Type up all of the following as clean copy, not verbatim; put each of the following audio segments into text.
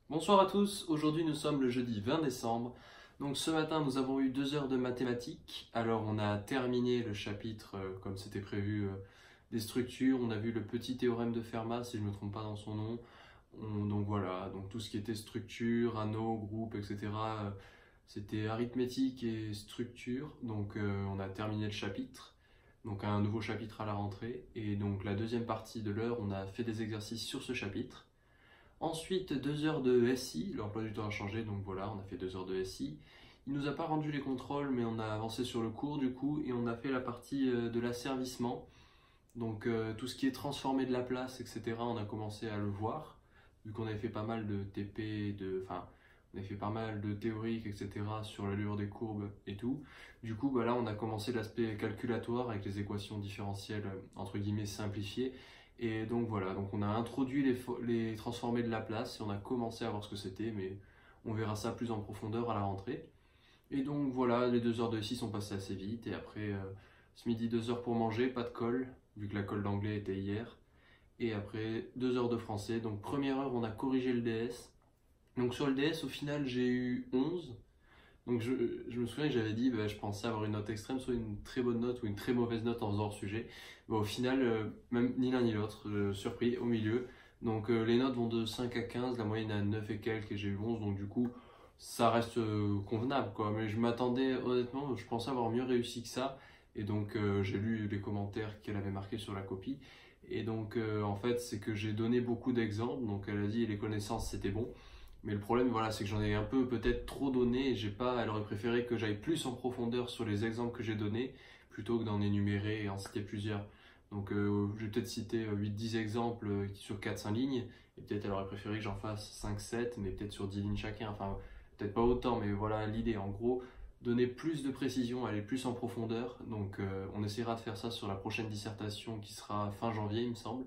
Bonsoir à tous, aujourd'hui nous sommes le jeudi 20 décembre. Donc ce matin nous avons eu 2 heures de mathématiques. Alors on a terminé le chapitre comme c'était prévu des structures. On a vu le petit théorème de Fermat si je ne me trompe pas dans son nom. Donc voilà, donc tout ce qui était structure, anneau, groupe, etc. C'était arithmétique et structure. Donc on a terminé le chapitre. Donc un nouveau chapitre à la rentrée. Et donc la deuxième partie de l'heure, on a fait des exercices sur ce chapitre. Ensuite, 2 heures de SI, l'emploi du temps a changé, donc voilà, on a fait 2 heures de SI. Il nous a pas rendu les contrôles, mais on a avancé sur le cours du coup, et on a fait la partie de l'asservissement. Donc tout ce qui est transformé de la place, etc., on a commencé à le voir, vu qu'on avait fait pas mal de TP, enfin, on avait fait pas mal de théoriques, etc., sur l'allure des courbes et tout. Du coup, bah là, on a commencé l'aspect calculatoire avec les équations différentielles, entre guillemets, simplifiées. Et donc voilà, donc on a introduit les transformés de Laplace et on a commencé à voir ce que c'était, mais on verra ça plus en profondeur à la rentrée. Et donc voilà, les 2 heures de SI sont passées assez vite. Et après, ce midi, 2 heures pour manger, pas de colle, vu que la colle d'anglais était hier. Et après, 2 heures de français. Donc première heure, on a corrigé le DS. Donc sur le DS, au final, j'ai eu 11. Donc je me souviens que j'avais dit, bah, je pensais avoir une note extrême, soit une très bonne note ou une très mauvaise note en faisant hors sujet. Bah, au final, même ni l'un ni l'autre, surpris au milieu. Donc les notes vont de 5 à 15, la moyenne à 9 et quelques et j'ai eu 11. Donc du coup, ça reste convenable quoi. Mais je m'attendais honnêtement, je pensais avoir mieux réussi que ça. Et donc j'ai lu les commentaires qu'elle avait marqués sur la copie. Et donc en fait, c'est que j'ai donné beaucoup d'exemples. Donc elle a dit les connaissances c'était bon. Mais le problème, voilà, c'est que j'en ai un peu peut-être trop donné et j'ai pas, elle aurait préféré que j'aille plus en profondeur sur les exemples que j'ai donnés plutôt que d'en énumérer et en citer plusieurs. Donc je vais peut-être citer 8-10 exemples sur 4-5 lignes et peut-être elle aurait préféré que j'en fasse 5-7 mais peut-être sur 10 lignes chacun. Enfin, peut-être pas autant, mais voilà l'idée. En gros, donner plus de précision, aller plus en profondeur. Donc on essaiera de faire ça sur la prochaine dissertation qui sera fin janvier, il me semble.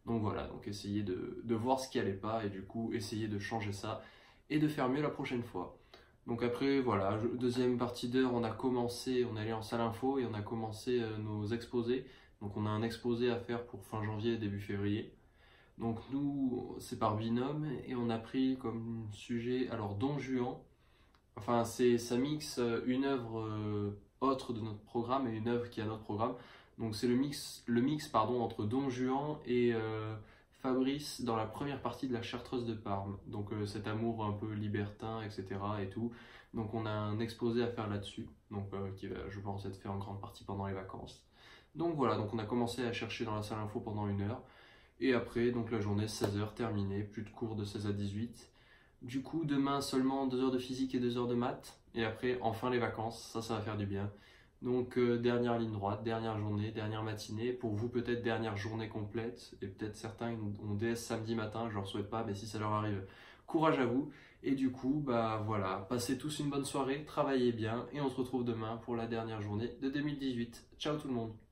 Donc voilà, donc essayer de voir ce qui allait pas et du coup essayer de changer ça et de faire mieux la prochaine fois. Donc après voilà, deuxième partie d'heure, on a commencé, on est allé en salle info et on a commencé nos exposés. Donc on a un exposé à faire pour fin janvier, début février. Donc nous, c'est par binôme et on a pris comme sujet, alors Don Juan. Enfin, ça mixe une œuvre autre de notre programme et une œuvre qui est à notre programme. Donc c'est le mix pardon, entre Don Juan et Fabrice dans la première partie de la Chartreuse de Parme. Donc cet amour un peu libertin, etc. et tout. Donc on a un exposé à faire là-dessus, donc qui va, je pense, être fait en grande partie pendant les vacances. Donc voilà, donc on a commencé à chercher dans la salle info pendant 1 heure. Et après, donc la journée 16 heures terminée, plus de cours de 16 à 18. Du coup, demain seulement 2 heures de physique et 2 heures de maths. Et après, enfin les vacances, ça va faire du bien. Donc, dernière ligne droite, dernière journée, dernière matinée. Pour vous, peut-être dernière journée complète. Et peut-être certains ont DS samedi matin, je leur souhaite pas, mais si ça leur arrive, courage à vous. Et du coup, bah voilà, passez tous une bonne soirée, travaillez bien. Et on se retrouve demain pour la dernière journée de 2018. Ciao tout le monde!